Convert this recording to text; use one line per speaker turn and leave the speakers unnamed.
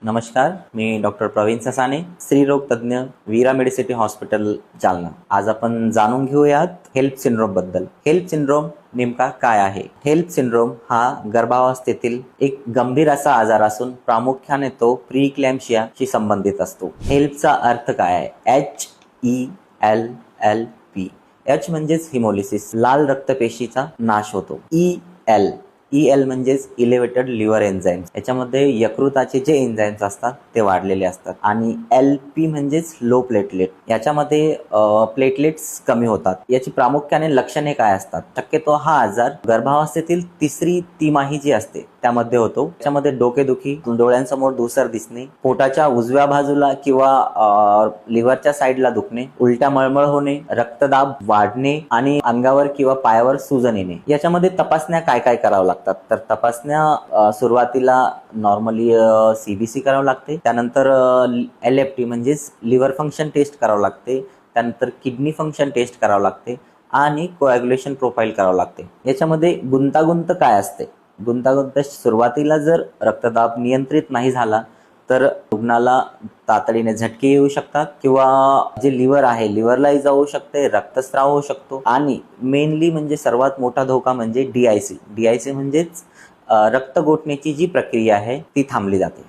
नमस्कार, मी डॉक्टर प्रवीण ससाने, स्त्रीरोग तज्ञ, वीरा मेडिसिटी हॉस्पिटल, जालना। आज आपण जाणून घेऊयात हेल्प सिंड्रोम बद्दल। हेल्प सिंड्रोम नेमका काय आहे? हेल्प सिंड्रोम हा गर्भावस्थेतील एक गंभीर असा आजार असून प्रामुख्याने तो प्रीक्लॅम्शियाशी संबंधित असतो। हेल्पचा अर्थ काय आहे? HELLP। H म्हणजेच हिमोलिसिस, लाल रक्तपेशीचा नाश होतो। EL म्हणजेच इलेव्हेटेड लिव्हर एन्झाईम्स, याच्यामध्ये यकृताचे जे एन्झाईम्स असतात ते वाढलेले असतात। आणि LP म्हणजेच लो प्लेटलेट, याच्यामध्ये प्लेटलेट्स कमी होतात। याची प्रामुख्याने लक्षणे काय असतात? शक्यतो हा आजार गर्भावस्थेतील तिसरी तिमाही जी असते त्यामध्ये होतो। याच्यामध्ये डोकेदुखी, डोळ्यांसमोर धुसर दिसणे, पोटाच्या उजव्या बाजूला किंवा लिव्हरच्या साईडला दुखणे, उलट्या मळमळ होणे, रक्तदाब वाढणे आणि अंगावर किंवा पायावर सूजन येणे। याच्यामध्ये तपासण्या काय काय करावं लागतात? तर तपासण्या सुरुवातीला नॉर्मली CBC करावं लागते, त्यानंतर LFT म्हणजेच लिव्हर फंक्शन टेस्ट करावं लागते, त्यानंतर किडनी फंक्शन टेस्ट करावं लागते आणि कोॲग्युलेशन प्रोफाईल करावं लागते। याच्यामध्ये गुंतागुंत काय असते? गुंतागुंत सुरुवातीला जर रक्तदाब नियंत्रित नाही झाला तर रुग्णाला तातडीने झटके येऊ शकतात किंवा जे लिव्हर आहे लिव्हरलाही जाऊ शकते, रक्तस्राव होऊ शकतो आणि मेनली म्हणजे सर्वात मोठा धोका म्हणजे DIC म्हणजेच रक्त गोठण्याची जी प्रक्रिया आहे ती थांबली जाते।